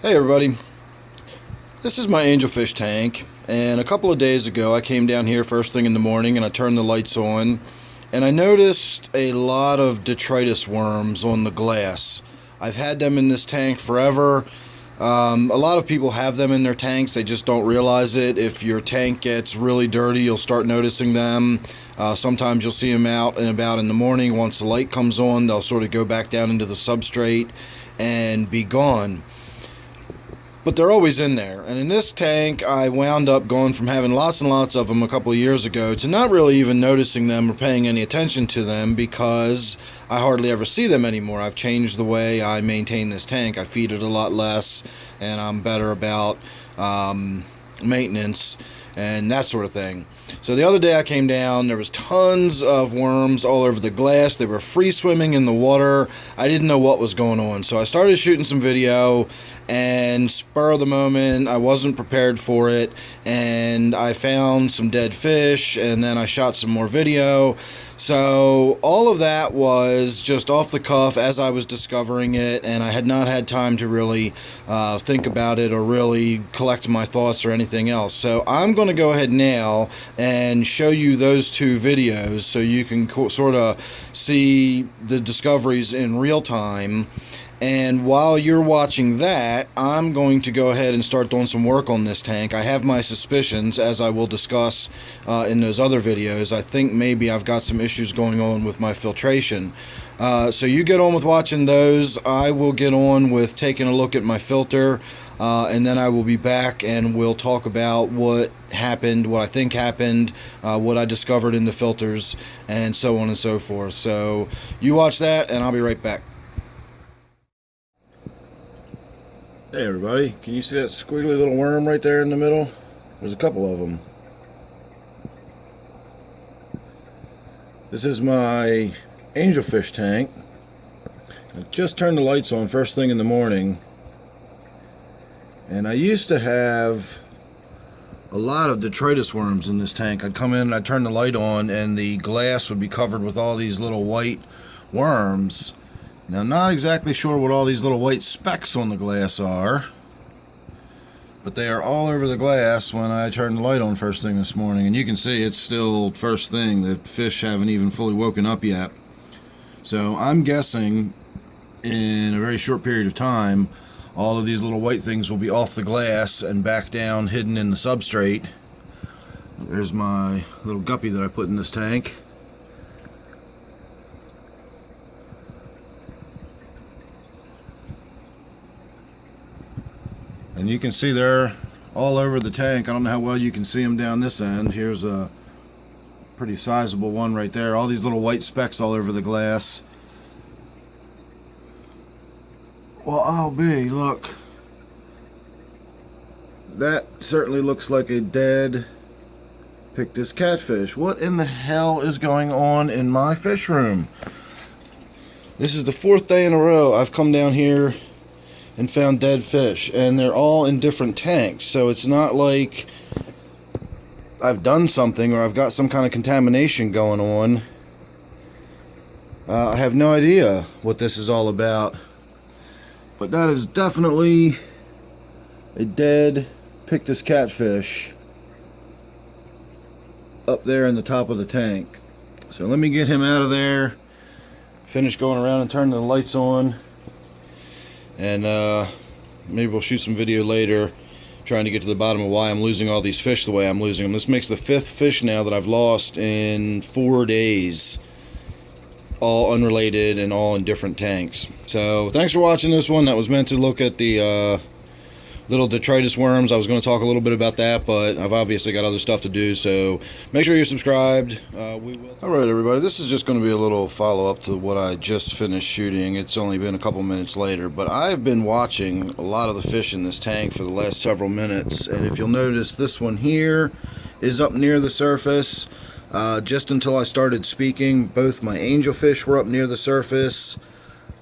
Hey everybody, this is my Angelfish tank, and a couple of days ago I came down here first thing in the morning and I turned the lights on and I noticed a lot of detritus worms on the glass. I've had them in this tank forever. A lot of people have them in their tanks, they just don't realize it. If your tank gets really dirty, you'll start noticing them. Sometimes you'll see them out and about in the morning. Once the light comes on, they'll sort of go back down into the substrate and be gone. But they're always in there. And in this tank, I wound up going from having lots and lots of them a couple of years ago to not really even noticing them or paying any attention to them because I hardly ever see them anymore. I've changed the way I maintain this tank. I feed it a lot less, and I'm better about maintenance and that sort of thing. So the other day I came down, there was tons of worms all over the glass. They were free swimming in the water. I didn't know what was going on. So I started shooting some video, and spur of the moment, I wasn't prepared for it, and I found some dead fish, and then I shot some more video. So all of that was just off the cuff as I was discovering it, and I had not had time to really think about it or really collect my thoughts or anything else. So I'm going to go ahead now and show you those two videos so you can sort of see the discoveries in real time. And while you're watching that, I'm going to go ahead and start doing some work on this tank. I have my suspicions, as I will discuss in those other videos. I think maybe I've got some issues going on with my filtration. So you get on with watching those. I will get on with taking a look at my filter, and then I will be back and we'll talk about what happened, what I think happened, what I discovered in the filters, and so on and so forth. So you watch that, and I'll be right back. Hey everybody, can you see that squiggly little worm right there in the middle? There's a couple of them. This is my Angelfish tank. I just turned the lights on first thing in the morning, and I used to have a lot of detritus worms in this tank. I'd come in, I'd turn the light on, and the glass would be covered with all these little white worms. Now, not exactly sure what all these little white specks on the glass are, but they are all over the glass when I turned the light on first thing this morning. And you can see it's still first thing. The fish haven't even fully woken up yet. So I'm guessing in a very short period of time, all of these little white things will be off the glass and back down, hidden in the substrate. There's my little guppy that I put in this tank. And you can see they're all over the tank. I don't know how well you can see them down this end. Here's a pretty sizable one right there. All these little white specks all over the glass. Well, I'll be, look. That certainly looks like a dead Pictus catfish. What in the hell is going on in my fish room? This is the fourth day in a row I've come down here and found dead fish, and they're all in different tanks. So it's not like I've done something or I've got some kind of contamination going on. I have no idea what this is all about, but that is definitely a dead Pictus catfish up there in the top of the tank. So let me get him out of there, finish going around and turning the lights on, and maybe we'll shoot some video later trying to get to the bottom of why I'm losing all these fish the way I'm losing them. This makes the 5th fish now that I've lost in 4 days, all unrelated and all in different tanks. So thanks for watching this one. That was meant to look at the little detritus worms. I was going to talk a little bit about that, but I've obviously got other stuff to do, so make sure you're subscribed. Alright everybody, this is just going to be a little follow-up to what I just finished shooting. It's only been a couple minutes later, but I've been watching a lot of the fish in this tank for the last several minutes, and if you'll notice, this one here is up near the surface. Just until I started speaking, both my angelfish were up near the surface.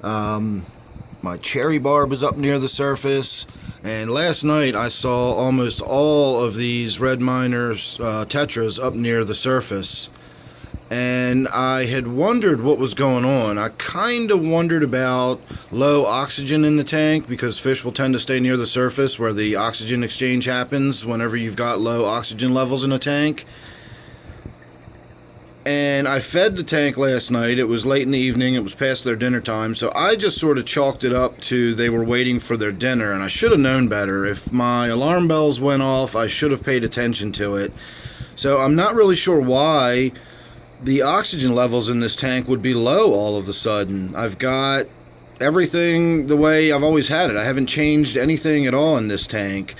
My cherry barb is up near the surface. And last night I saw almost all of these red Minor Tetras up near the surface. and I had wondered what was going on. I kind of wondered about low oxygen in the tank, because fish will tend to stay near the surface where the oxygen exchange happens whenever you've got low oxygen levels in a tank. And I fed the tank last night. It was late in the evening. It was past their dinner time. So I just sort of chalked it up to they were waiting for their dinner. And I should have known better. If my alarm bells went off, I should have paid attention to it. So I'm not really sure why the oxygen levels in this tank would be low all of a sudden. I've got everything the way I've always had it. I haven't changed anything at all in this tank.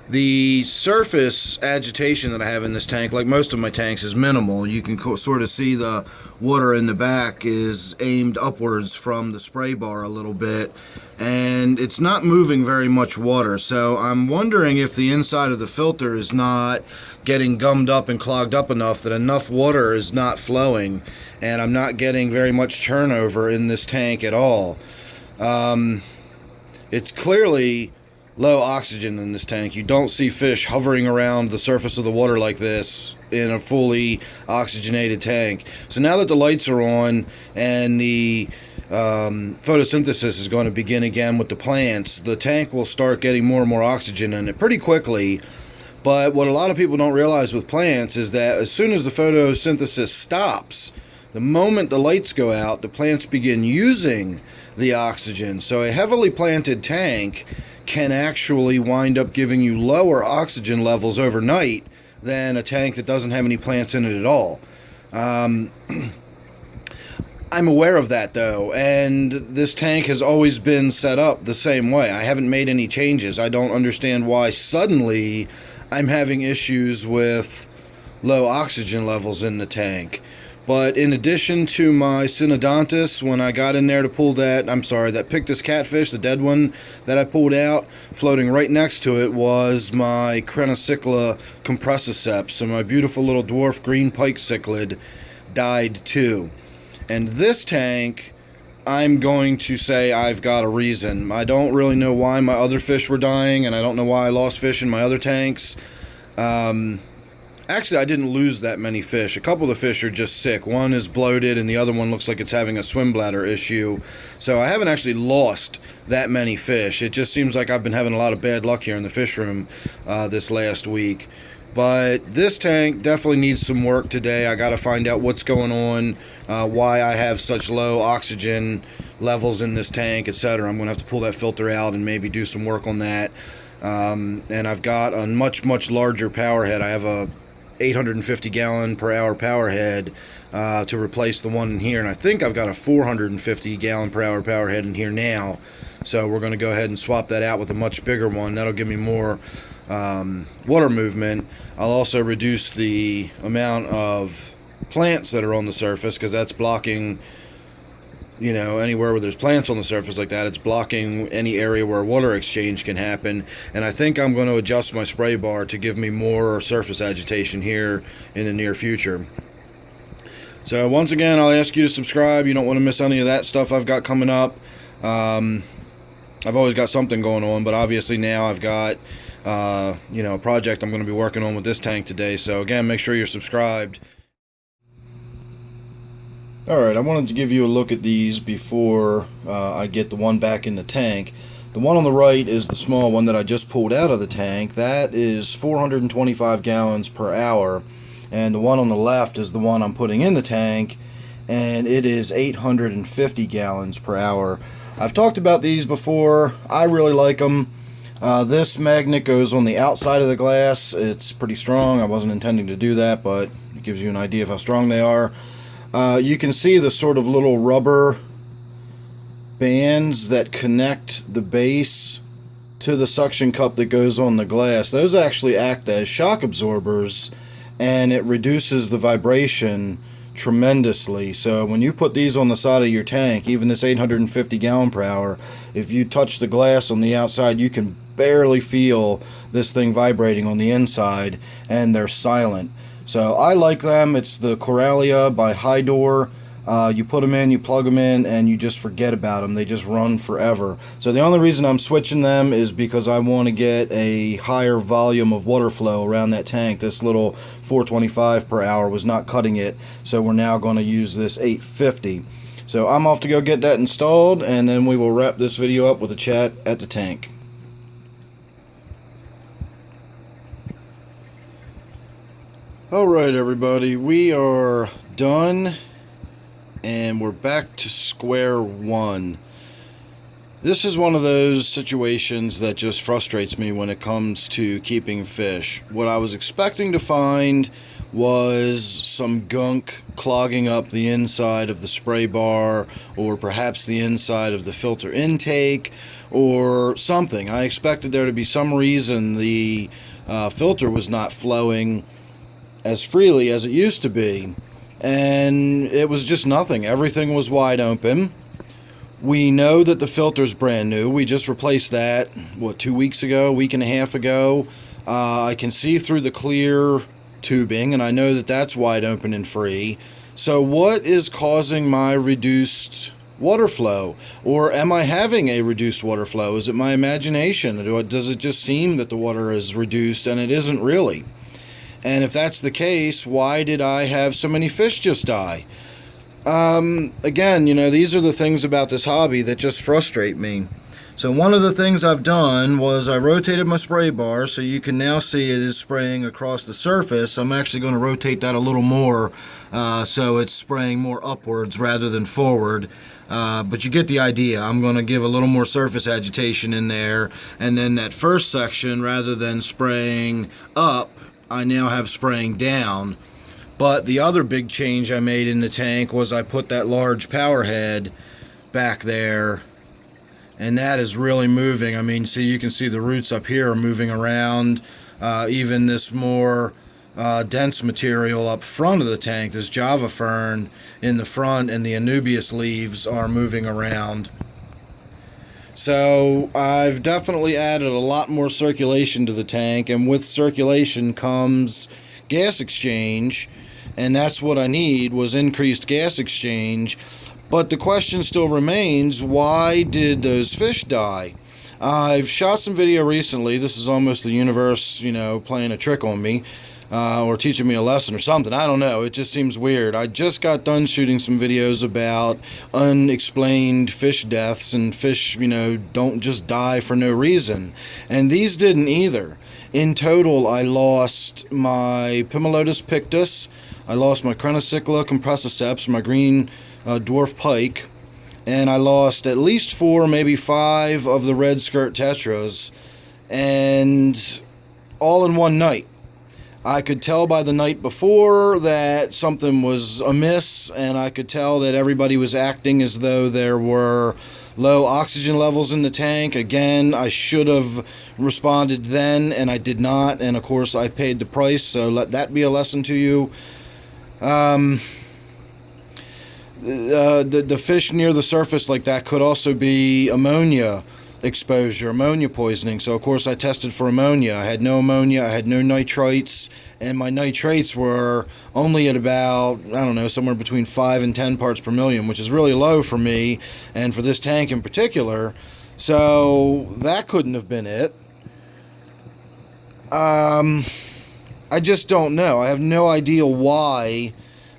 The surface agitation that I have in this tank, like most of my tanks, is minimal. You can sort of see the water in the back is aimed upwards from the spray bar a little bit, and it's not moving very much water. So I'm wondering if the inside of the filter is not getting gummed up and clogged up enough that enough water is not flowing, and I'm not getting very much turnover in this tank at all. It's clearly low oxygen in this tank. You don't see fish hovering around the surface of the water like this in a fully oxygenated tank. So now that the lights are on and the photosynthesis is going to begin again with the plants, the tank will start getting more and more oxygen in it pretty quickly. But what a lot of people don't realize with plants is that as soon as the photosynthesis stops, the moment the lights go out, the plants begin using the oxygen. So a heavily planted tank can actually wind up giving you lower oxygen levels overnight than a tank that doesn't have any plants in it at all. I'm aware of that, though, and this tank has always been set up the same way. I haven't made any changes. I don't understand why suddenly I'm having issues with low oxygen levels in the tank. But in addition to my Synodontis, when I got in there to pull that Pictus catfish, the dead one that I pulled out, floating right next to it was my Crenocicla compressiceps. So my beautiful little Dwarf Green Pike Cichlid died too. And this tank, I'm going to say I've got a reason. I don't really know why my other fish were dying, and I don't know why I lost fish in my other tanks. Actually, I didn't lose that many fish. A couple of the fish are just sick. One is bloated, and the other one looks like it's having a swim bladder issue. So I haven't actually lost that many fish. It just seems like I've been having a lot of bad luck here in the fish room this last week. But this tank definitely needs some work today. I got to find out what's going on, why I have such low oxygen levels in this tank, etc. I'm going to have to pull that filter out and maybe do some work on that. And I've got a much, much larger power head. I have a 850 gallon per hour power head to replace the one in here, and I think I've got a 450 gallon per hour power head in here now, so we're going to go ahead and swap that out with a much bigger one. That'll give me more water movement. I'll also reduce the amount of plants that are on the surface, because that's blocking, anywhere where there's plants on the surface like that, it's blocking any area where water exchange can happen. And I think I'm going to adjust my spray bar to give me more surface agitation here in the near future. So once again, I'll ask you to subscribe. You don't want to miss any of that stuff I've got coming up. I've always got something going on, but obviously now I've got a project I'm going to be working on with this tank today. So again, make sure you're subscribed. Alright, I wanted to give you a look at these before I get the one back in the tank. The one on the right is the small one that I just pulled out of the tank. That is 425 gallons per hour. And the one on the left is the one I'm putting in the tank, and it is 850 gallons per hour. I've talked about these before. I really like them. This magnet goes on the outside of the glass. It's pretty strong. I wasn't intending to do that, but it gives you an idea of how strong they are. You can see the sort of little rubber bands that connect the base to the suction cup that goes on the glass. Those actually act as shock absorbers, and it reduces the vibration tremendously. So when you put these on the side of your tank, even this 850 gallon per hour, if you touch the glass on the outside, you can barely feel this thing vibrating on the inside, and they're silent. So I like them. It's the Coralia by Hydor. You put them in, you plug them in, and you just forget about them. They just run forever. So the only reason I'm switching them is because I want to get a higher volume of water flow around that tank. This little 425 per hour was not cutting it, so we're now going to use this 850. So I'm off to go get that installed, and then we will wrap this video up with a chat at the tank. Alright everybody, we are done and we're back to square one. This is one of those situations that just frustrates me when it comes to keeping fish. What I was expecting to find was some gunk clogging up the inside of the spray bar, or perhaps the inside of the filter intake, or something. I expected there to be some reason the filter was not flowing as freely as it used to be, and it was just nothing. Everything was wide open. We know that the filter's brand new. We just replaced that, 2 weeks ago, week and a half ago. I can see through the clear tubing, and I know that that's wide open and free. So what is causing my reduced water flow? Or am I having a reduced water flow? Is it my imagination? Does it just seem that the water is reduced and it isn't really? And if that's the case, why did I have so many fish just die? Again, these are the things about this hobby that just frustrate me. So one of the things I've done was I rotated my spray bar, so you can now see it is spraying across the surface. I'm actually going to rotate that a little more, so it's spraying more upwards rather than forward. But you get the idea. I'm going to give a little more surface agitation in there, and then that first section, rather than spraying up, I now have spraying down. But the other big change I made in the tank was I put that large power head back there, and that is really moving. I mean, see, you can see the roots up here are moving around. Even this more dense material up front of the tank, this Java fern in the front, and the Anubias leaves are moving around. So I've definitely added a lot more circulation to the tank, and with circulation comes gas exchange, and that's what I need, was increased gas exchange. But the question still remains, why did those fish die? I've shot some video recently. This is almost the universe, playing a trick on me, or teaching me a lesson or something. I don't know. It just seems weird. I just got done shooting some videos about unexplained fish deaths, and fish, don't just die for no reason. And these didn't either. In total, I lost my Pimelodus Pictus, I lost my Crenocicla compressiceps, my green dwarf pike, and I lost at least 4, maybe 5 of the red skirt tetras, and all in one night. I could tell by the night before that something was amiss, and I could tell that everybody was acting as though there were low oxygen levels in the tank. Again, I should have responded then, and I did not, and of course I paid the price, so let that be a lesson to you. The fish near the surface like that could also be ammonia exposure, ammonia poisoning. So of course I tested for ammonia. I had no ammonia, I had no nitrites, and my nitrates were only at about, somewhere between 5 and 10 parts per million, which is really low for me and for this tank in particular. So that couldn't have been it. I just don't know. I have no idea why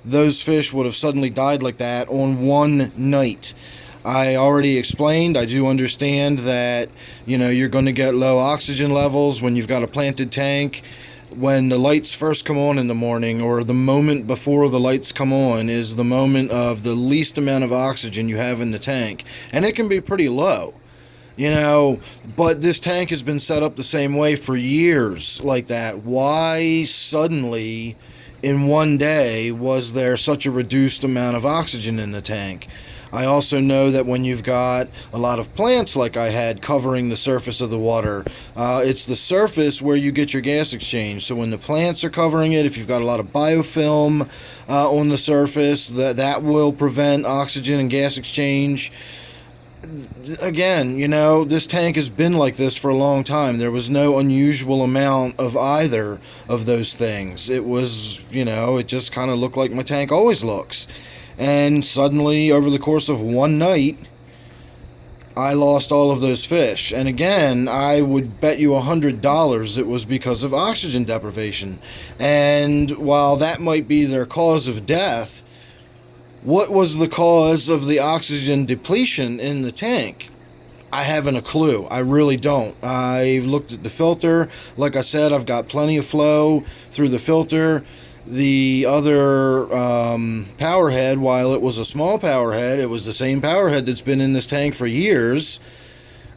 those fish would have suddenly died like that on one night. I already explained, I do understand that, you're going to get low oxygen levels when you've got a planted tank. When the lights first come on in the morning, or the moment before the lights come on, is the moment of the least amount of oxygen you have in the tank. And it can be pretty low. But this tank has been set up the same way for years like that. Why suddenly, in one day, was there such a reduced amount of oxygen in the tank? I also know that when you've got a lot of plants like I had covering the surface of the water, it's the surface where you get your gas exchange. So when the plants are covering it, if you've got a lot of biofilm on the surface, that will prevent oxygen and gas exchange. Again, this tank has been like this for a long time. There was no unusual amount of either of those things. It was, it just kind of looked like my tank always looks. And suddenly, over the course of one night, I lost all of those fish. And again, I would bet you $100 it was because of oxygen deprivation. And while that might be their cause of death, what was the cause of the oxygen depletion in the tank? I haven't a clue. I really don't. I've looked at the filter. Like I said, I've got plenty of flow through the filter. The other power head, while it was a small power head, it was the same power head that's been in this tank for years.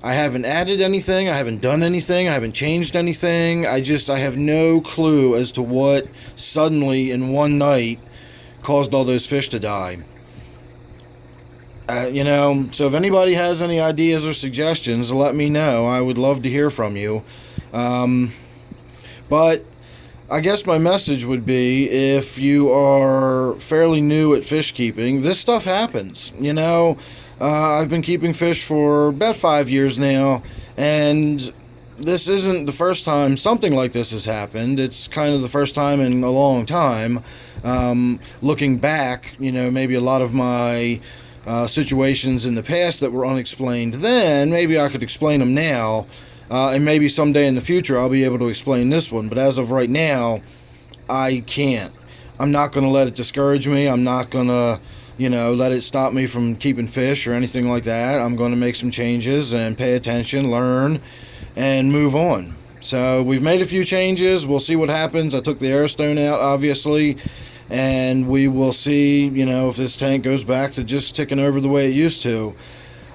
I haven't added anything. I haven't done anything. I haven't changed anything. I have no clue as to what suddenly in one night caused all those fish to die. So if anybody has any ideas or suggestions, let me know. I would love to hear from you. But I guess my message would be, if you are fairly new at fish keeping, this stuff happens. I've been keeping fish for about 5 years now, and this isn't the first time something like this has happened. It's kind of the first time in a long time. Looking back, maybe a lot of my situations in the past that were unexplained then, maybe I could explain them now. And maybe someday in the future I'll be able to explain this one. But as of right now, I can't. I'm not going to let it discourage me. I'm not going to, let it stop me from keeping fish or anything like that. I'm going to make some changes and pay attention, learn, and move on. So we've made a few changes. We'll see what happens. I took the airstone out, obviously. And we will see, if this tank goes back to just ticking over the way it used to.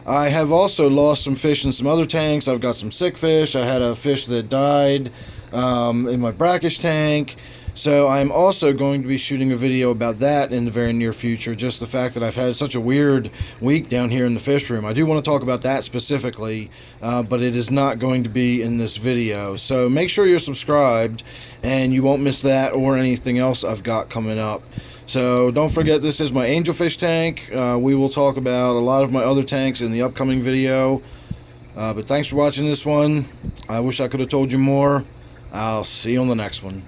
I have also lost some fish in some other tanks. I've got some sick fish. I had a fish that died in my brackish tank. So I'm also going to be shooting a video about that in the very near future. Just the fact that I've had such a weird week down here in the fish room. I do want to talk about that specifically, but it is not going to be in this video. So make sure you're subscribed, and you won't miss that or anything else I've got coming up. So don't forget, this is my Angelfish tank. We will talk about a lot of my other tanks in the upcoming video. But thanks for watching this one. I wish I could have told you more. I'll see you on the next one.